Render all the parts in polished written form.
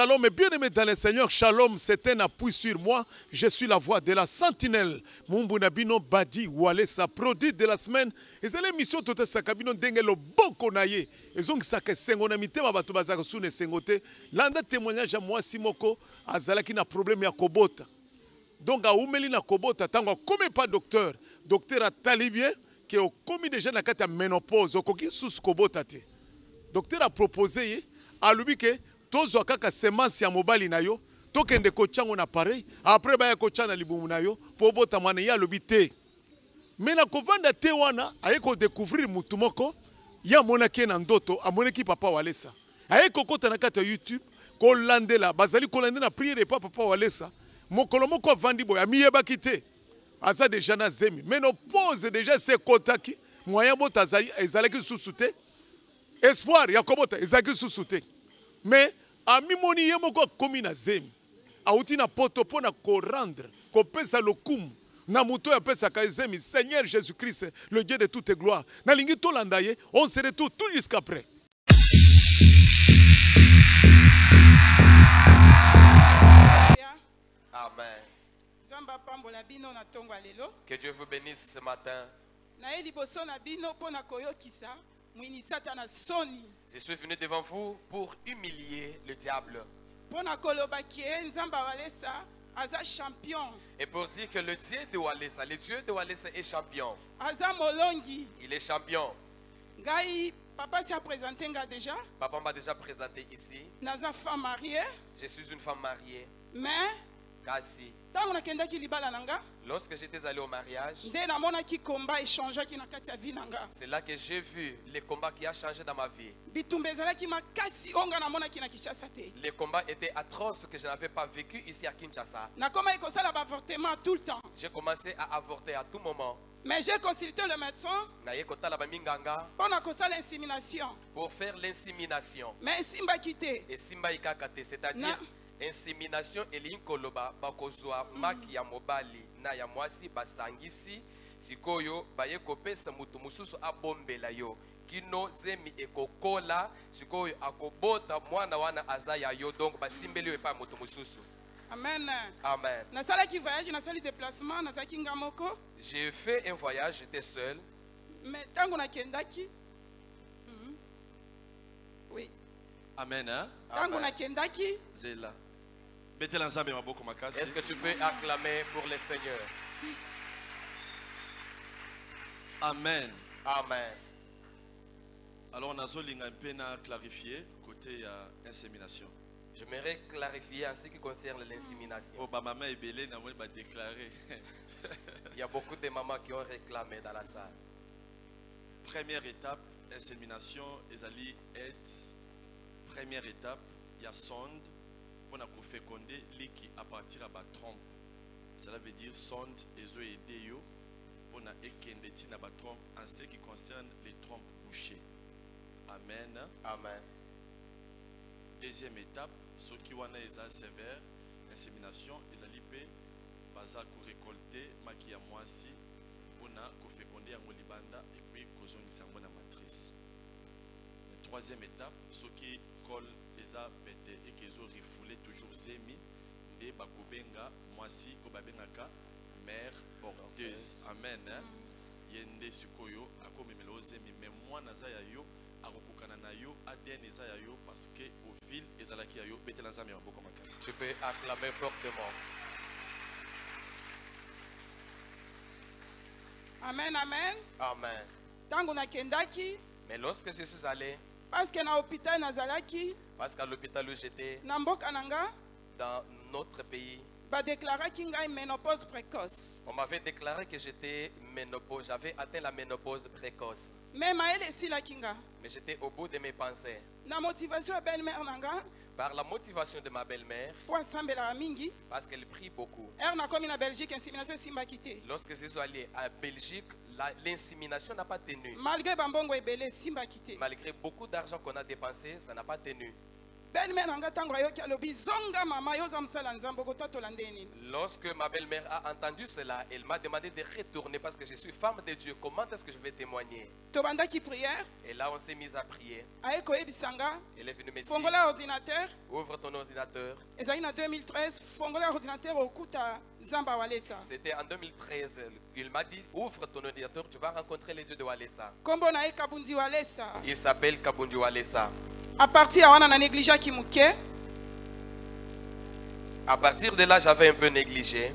Shalom et bien-aimé dans le Seigneur, Shalom, c'est un appui sur moi. Je suis la voix de la sentinelle. Mumbunabino Badi Walesa, produit de la semaine. Et c'est l'émission Tote Sakabino Dengelo Bokonaye. Et donc, ça que Sengonamite, ma batubazaka sous ne sengote. Landa témoignage à moi, Simoko, Azalaki na problème ya Kobota. Donc, à Oumeli na Kobota, tango comme pas docteur. Docteur a talibien, qui est commis déjà na kata ménopause, au koki sous Kobota. Docteur a proposé, à lui que tozo kaka semence ya mobali na yo tokende kochango na pareil après ba ya kochana libumu na yo po bota mwana ya lobité mais na kovanda te wana ayeko découvrir mutu moko ya monaki na ndoto amoneki papa Walesa ayeko kota na kata YouTube ko landela bazali ko landela prière pa papa Walesa mokolo moko vandi boya miyeba kite aza déjà na zemi mais no pose déjà se kotaki moyen bota ezalaki susute espoir ya kobota ezalaki susute mais ami moni yemoko komi na zemi auti na poto pona ko rendre ko pesa lokumu na muto ya pesa ka zemi Seigneur Jésus-Christ le Dieu de toute gloire na lingi to landaye on se retrouve tout jusqu'après. Amen. Que Dieu vous bénisse ce matin. Je suis venu devant vous pour humilier le diable. Et pour dire que le Dieu de Walesa, est champion. Il est champion. Papa s'est présenté déjà. Papa m'a déjà présenté ici. Je suis une femme mariée. Mais Kasi. Lorsque j'étais allé au mariage, c'est là que j'ai vu les combats qui ont changé dans ma vie. Les combats étaient atroces que je n'avais pas vécu ici à Kinshasa. J'ai commencé à avorter à tout moment. Mais j'ai consulté le médecin pour faire l'insémination. Mais Simba quitté. Et Simba ikakate, c'est-à-dire insémination elinkoloba bakozwa maki ya mobali na ya mwasi basangisi sikoyo baye kopesa mutu mususu abombela yo kino zemi ekokola sikoyo akobota mwana wana azaya yo donc basimbeli yo epa mutu mususu. Amen. Amen. J'ai fait un voyage, j'étais seul. Mais tango na kendaki. Oui. Amen. Hein? Tango na kendaki. Zela. Est-ce que tu peux acclamer pour le Seigneur? Amen. Amen. Alors on a un peu clarifié côté insémination. J'aimerais clarifier en ce qui concerne l'insémination. Oh, maman est belle, n'a déclaré. Il y a beaucoup de mamans qui ont réclamé dans la salle. Première étape, insémination, ezali aide. Première étape, il y a sonde. On a fécondé l'iki à partir de la trompe. Cela veut dire sonde et zo aider yo. On a ekendeti na ba trompe en ce qui concerne les trompes bouchées. Amen. Amen. Deuxième étape, ceux qui ont été sévère, insémination, ils allaient payer, baza ko récolter makia moisi, on a ko féconder en libanda et puis kozongi sango na matrice. La troisième étape, ceux qui collent les abétés et qui ont refoulé toujours zemi, et bakobenga moisi ko babengaka mère porteuse. Amen. Yende sikoyo akomemelo zemi mais moi nazaya yo akokukana na yo ADN ezaya yo parce que au ville ezalaki yo betela nzambe ya boko makasi. Tu peux acclamer fortement. Amen, amen. Amen. Tango na kendaki. Mais lorsque je suis allé, parce que na hôpital nazalaki, parce qu'à l'hôpital où j'étais, na mboka nanga, dans notre pays, déclaré qu'il y a une ménopause précoce. On m'avait déclaré que j'étais ménopause, j'avais atteint la ménopause précoce. Mais j'étais au bout de mes pensées. Na motivation belle-mère nanga. Par la motivation de ma belle-mère, parce qu'elle prie beaucoup. Lorsque je suis allé à Belgique, l'insémination n'a pas tenu. Malgré beaucoup d'argent qu'on a dépensé, ça n'a pas tenu. belle-mère nanga tango ayoki alobi zonga mama yoza msala nzambe kotatola ndeni. Lorsque ma belle-mère a entendu cela, elle m'a demandé de retourner parce que je suis femme de Dieu. Comment est-ce que je vais témoigner? Tobandaki prière. Et là, on s'est mis à prier. Ayeko ebisanga. Elle est venue me dire, Fongola ordinateur. ouvre ton ordinateur. Ezali na 2013 fongola ordinateur okuta Zamba Walesa. C'était en 2013. Il m'a dit, ouvre ton ordinateur, tu vas rencontrer les dieux de Walesa. Kombo na Kabundi Walesa. Il s'appelle Kabundi Walesa. À partir wana na négligea kimuke. À partir de là, j'avais un peu négligé.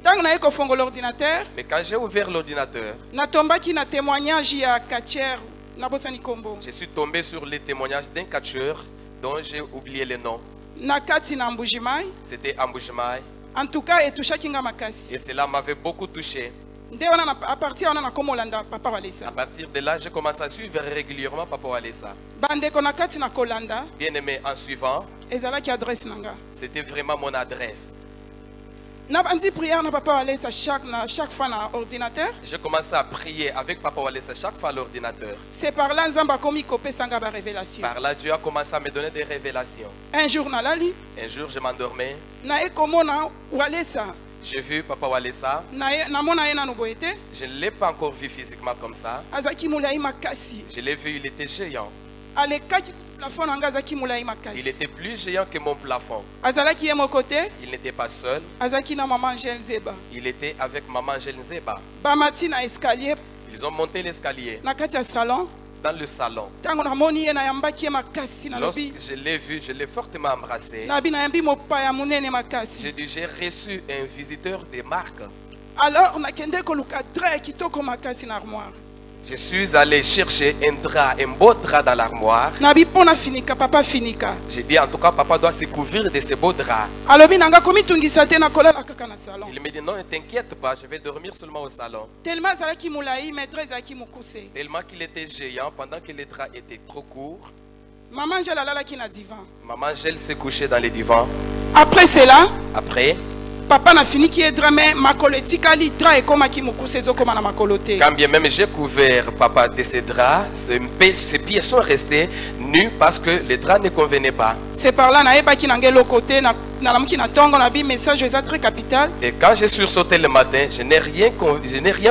Tango na eko fongola ordinateur. Mais quand j'ai ouvert l'ordinateur, Na tombaki na témoignage ya Kacher na bosani kombo. je suis tombé sur les témoignages d'un catcheur dont j'ai oublié le nom. Na kati na Mbujimai. C'était Ambujimai. En tout cas etushaki nga makasi. Et cela m'avait beaucoup touché. Nde wana na à partir wana na komolanda papa Walesa. À partir de là, j'ai commencé à suivre régulièrement Papa Walesa. Bandeko na kati na kolanda. Bien aimé, en suivant, Ezalaki adresse nanga. c'était vraiment mon adresse. Na bandi prière na papa Walesa chaque fois na ordinateur. J'ai commencé à prier avec Papa Walesa chaque fois à l'ordinateur. C'est par là nzamba komi kopesanga ba révélation. Par là, Dieu a commencé à me donner des révélations. Un jour na lali Un jour, je m'endormais. na ekomona Walesa. J'ai vu Papa Walesa. Na mona ena no boete. Je ne l'ai pas encore vu physiquement comme ça. Azaki mulai makasi. Je l'ai vu, il était géant. Alekaki plafond nanga azaki mulai Il makasi. était plus géant que mon plafond. Azalaki yemo côté. Il n'était pas seul. Azaki na maman Angel Zeba. Il était avec maman Gelzeba. Ba mati na escalier Ils ont monté l'escalier na kati ya salon. dans le salon. Tango na moni ye na yambaki ye makasi na lobi. Lorsque je l'ai vu, je l'ai fortement embrassé. Na bi na yambi mopaya munene makasi. J'ai dit, j'ai reçu un visiteur de marque. Alors na kende koluka très kitoko makasi na armoire. Je suis allé chercher un drap, un beau drap dans l'armoire. Na bi pona finika papa finika. J'ai dit, en tout cas, papa doit se couvrir de ce beau drap. Alobi nanga komi tungisa te na kolala kaka na salon. Il me dit, non, ne t'inquiète pas, je vais dormir seulement au salon. Tellement azalaki mulai maîtresse azalaki mukuse. Tellement qu'il était géant, pendant que le drap était trop court, Maman Angel alalaki na divan. maman Gel s'est couchée dans le divan. Après cela, Après, papa na fini ki drame makolo etikali dra ekomaki mukuse ezokoma na makolo te. quand bien même j'ai couvert papa de ses draps, ses pieds sont restés nus parce que le drap ne convenait pas. C'est par là na ebaki na ngelo côté na lamuki na tongo na bi message eza très capital. Et quand j'ai sursauté le matin, je n'ai rien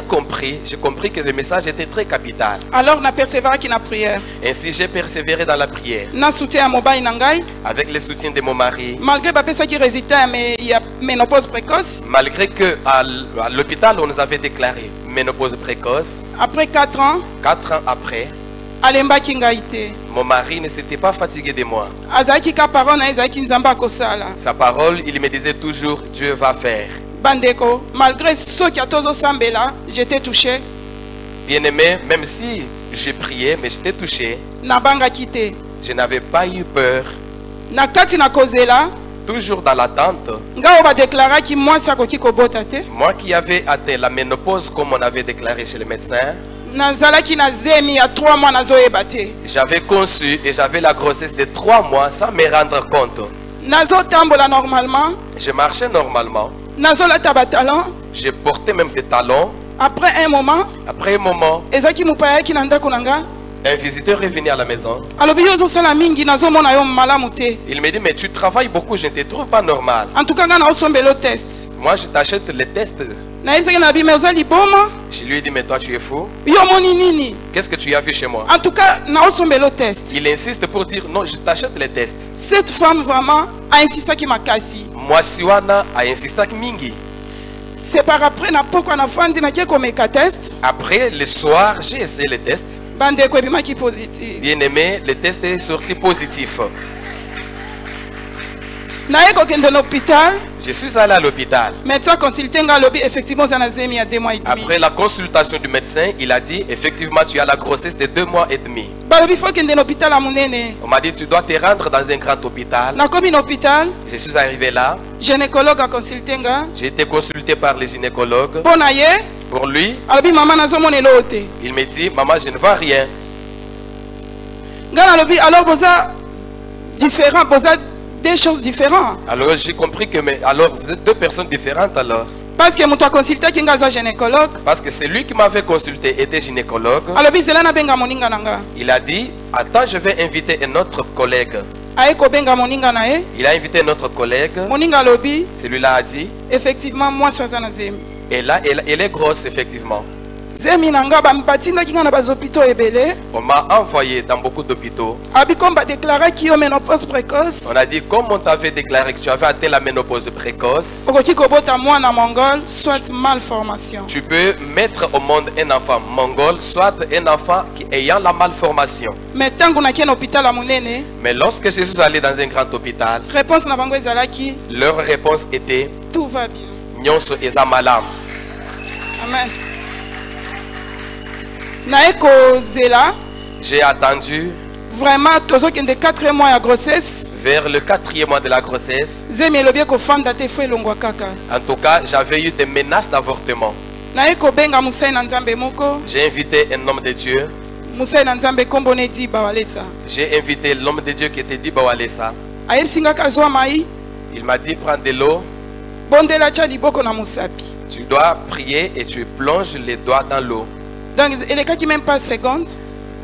compris. J'ai compris que le message était très capital. Alors na persévérer ki na prière. Ainsi, j'ai persévéré dans la prière. Na soutien à mobile na ngai Avec le soutien de mon mari. malgré bapesa ki résultat mais il y a ménopause précoce. Malgré que à l'hôpital, on nous avait déclaré ménopause précoce, Après 4 ans, 4 ans après, alembaki ngai te. mon mari ne s'était pas fatigué de moi. Azalaki ka parole na ezalaki nzamba akosala. Sa parole, il me disait toujours, Dieu va faire. Bandeko, malgré ce qui a tozo sambela, j'étais touché. Bien-aimé, même si j'ai prié, mais j'étais touché, Na banga kite. je n'avais pas eu peur. Na kati na kozela, Toujours dans l'attente, ngao ba déclaraki mwasi akoki kobota te. moi qui avais atteint la ménopause comme on avait déclaré chez le médecin, Nazalaki na zemi ya 3 mois nazoyeba te. j'avais conçu et j'avais la grossesse de 3 mois sans me rendre compte. Nazotambola normalement, Je marchais normalement, nazolata batalon. j'ai porté même des talons. Après un moment, Après un moment, ezaki mupaya ki na ndako nanga. un visiteur est venu à la maison. Alobi yo zosala mingi nazomona yo malamu te. Il me dit, mais tu travailles beaucoup, je ne te trouve pas normal. En tout cas, nga na osombelo test. Moi, je t'achète les tests. Na yebisaki na bi mais ozali boma. Je lui ai dit, mais toi, tu es fou. Yo moni nini? Qu'est-ce que tu as vu chez moi? En tout cas, na osombelo test. Il insiste pour dire, non, je t'achète les tests. Cette femme vraiment a insisté ki makasi. Moi, Siwana a insisté avec Mingi. C'est par après na poko na fandi na ke komeka test. Après, le soir, j'ai essayé les tests. Bandeko ebimaki positif. Bien aimé, le test est sorti positif. Na ye kokende na hôpital. Je suis allé à l'hôpital. Médecin consulté nga lobi effectivement za na zemi ya 2 mois et demi. Après la consultation du médecin, il a dit, effectivement, tu as la grossesse de 2 mois et demi. Balobi faut kende na hôpital ya munene. On m'a dit, tu dois te rendre dans un grand hôpital. Na komi na hôpital, Je suis arrivé là. gynécologue a consulté nga. J'ai été consulté par les gynécologues. Pona ye, Pour lui, alobi mama nazomona elo te. il me dit, maman, je ne vois rien. Nga na lobi alors boza différent, boza des choses différentes. Alors j'ai compris que, mais alors vous êtes 2 personnes différentes alors. Parce que moto a consulté ki nga za gynécologue. Parce que c'est lui qui m'avait consulté était gynécologue. Alobi zela na benga moninga nanga. Il a dit, attends, je vais inviter un autre collègue. Aeko benga moninga na e. Il a invité notre collègue. Moninga lobi. Celui-là a dit. Effectivement, moi je suis zemi. Et là, elle est grosse, effectivement. Zemi nanga ba mpatinda kinga na bazopito ebele. On m'a envoyé dans beaucoup d'hôpitaux. Abikom ba déclaré qui o ménopause précoce. On a dit, comme on t'avait déclaré que tu avais atteint la ménopause précoce, Okoti kobota mwana mongol, soit malformation. tu peux mettre au monde un enfant mongol, soit un enfant qui ayant la malformation. Mais tangu na kien hôpital à monene. Mais lorsque je suis allé dans un grand hôpital, Réponse na bango ezalaki. leur réponse était, Tout va bien. nyonso eza malamu. Amen. Naeko zela. J'ai attendu Vraiment, tozo kende 4 mois ya grossesse. vers le 4e mois de la grossesse. Zemi elobie ko fanda te fo elongwa kaka. En tout cas, j'avais eu des menaces d'avortement. Naeko benga musai na nzambe moko. J'ai invité un homme de Dieu. Musai na nzambe kombo ne di bawalesa. J'ai invité l'homme de Dieu qui était dit Bawalesa. Ayebisinga kazwa mai. Il m'a dit, prends de l'eau, Bondela cha liboko na musapi. tu dois prier et tu plonges les doigts dans l'eau. Donc elekaki même pas seconde.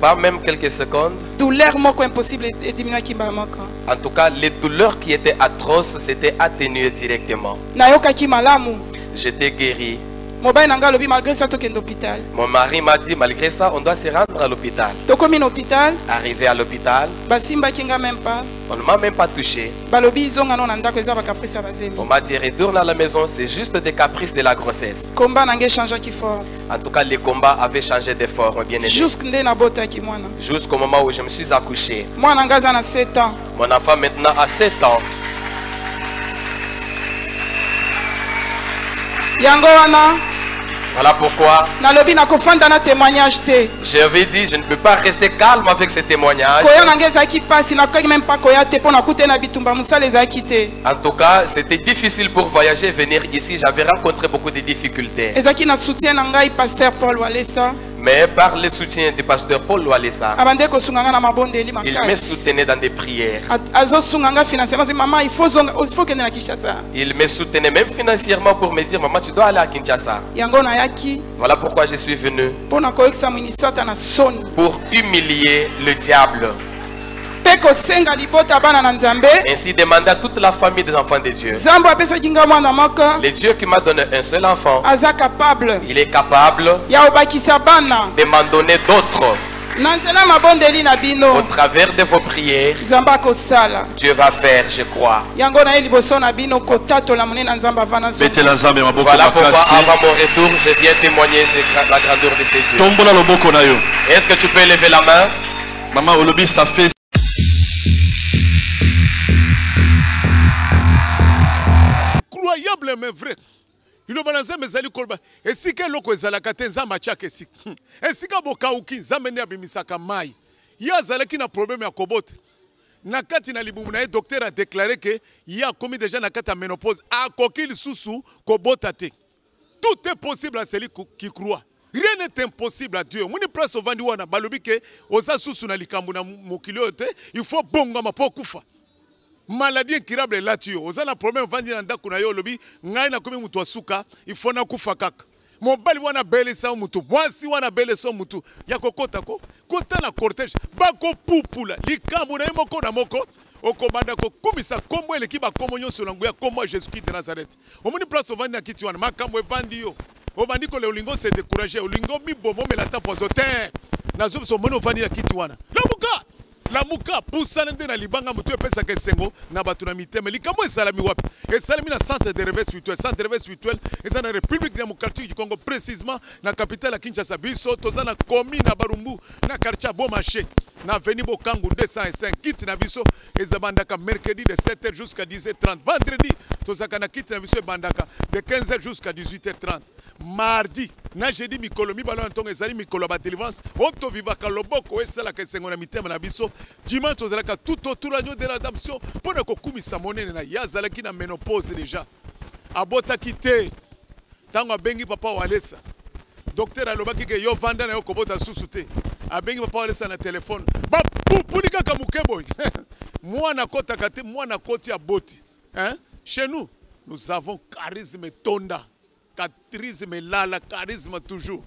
Pas même quelques secondes. Douleur moko impossible et diminuer kimba moko. En tout cas, les douleurs qui étaient atroces s'étaient atténuées directement. Nayokaki malamu. J'étais guéri. Mobile nanga lobi malgré ça tokende hôpital. Mon mari m'a dit, malgré ça, on doit se rendre à l'hôpital. Tokomi na hôpital. Arrivé à l'hôpital, Basimba kinga même pas. on ne m'a même pas touché. Balobi zonga no na ndako eza ba caprice ya bazemi. On m'a dit, retourne à la maison, c'est juste des caprices de la grossesse. Komba nange change ki fort. En tout cas, les combats avaient changé de forme, bien aimé. Jusque nde na bota ki mwana. Jusqu'au moment où je me suis accouché. Mwana nga za na 7 ans. Mon enfant maintenant a 7 ans. Yango wana Voilà pourquoi nalobi na kofanda na témoignage te. j'avais dit, je ne peux pas rester calme avec ce témoignage. Koya nange ezaki pasi na koki même pas koya te pona kute na bitumba musala ezaki te. En tout cas, c'était difficile pour voyager et venir ici. J'avais rencontré beaucoup de difficultés. Ezaki na soutien na ngai pasteur Paul Walesa. Mais par le soutien du pasteur Paul Walesa, Abande ko sunganga na mabondeli il me makasi. soutenait dans des prières. Azo sunganga financièrement c'est maman il faut kende na Kinshasa. Il me soutenait même financièrement pour me dire, maman, tu dois aller à Kinshasa. Yango na yaki Voilà pourquoi je suis venu, pona koyekisa ministata na soni. pour humilier le diable. Pe ko senga libota bana na nzambe. Ainsi demander à toute la famille des enfants de Dieu. Zambo apesa kinga mwana moko. Le Dieu qui m'a donné un seul enfant, Aza capable. il est capable Ya obakisa bana. de m'en donner d'autres. Na nzela mabondeli na Au bino. travers de vos prières, Zamba ko sala. Dieu va faire, je crois. Yango na liboso na bino kotato la monena nzamba vana zo. betela nzambe maboko Voilà pourquoi makasi avant mon retour, je viens témoigner la grandeur de ces dieux. tombola loboko na yo Est-ce que tu peux lever la main? mama olobi ça fait Incroyable mais vrai. iloba na nzambe ezali koloba esika eloko ezalaka te nzambe atiaka esika esika bokauki nzambe nde abimisaka mai ye azalaki na problème ya kobota na kati na libumu na ye docteur adeklare ke ye akomi deja na kati ya ménopause akoki lisusu kobota te tout est possible à celui qui croit. Rien n'est impossible à Dieu. Moni place ovandi wana balobi ke oza susu na likambo na mokili oyo te il faut bongama po kufa. Maladie incurable là tu oza na problème vandi na ndako na yo lobi ngai na komi mutu asuka il faut na kufa kaka. Mobali wana belesa mutu mwasi wana belesa mutu ya kokota ko kota na cortège bako pupula likambo na moko na moko okomanda ko kumisa kombo eleki ba kombo nyonso na nguya kombo Jésus-Christ de Nazareth. Omoni place ovandi na kiti wana makambo evandi yo. Obandi ko le olingo se décourager olingo mibomo melata pozotin nazo so mono vandi na kiti wana la muka pusana nde na libanga mutu epesa ke sengo na batu na miteme likambo esalami wapi esalami na centre de réveil spirituel eza na république démocratique du Congo précisément na capitale ya Kinshasa biso toza na commune na Barumbu na quartier Beaumarchais na avenue Bokangu 205 kit na biso eza bandaka mercredi de 7h jusqu'à 10h30 vendredi tozaka na kit na biso bandaka de 15h jusqu'à 18h30 mardi na jeudi mikolo mibalo ntongo ezali mikolo ba délivrance oto vivaka loboko esala ke sengo na mitema na biso dimanche tozalaka tout autour l'agneau de l'adoption pour ne kokumisa monene na yazalaki na ménopause déjà abotaki te tango abengi papa Walesa docteur alobaki ke yo vanda na yo kobota susu te abengi papa Walesa na téléphone ba pupuli kaka mukebo mwana kotaka te mwana koti aboti hein chez nous avons charisme tonda charisme lala charisme toujours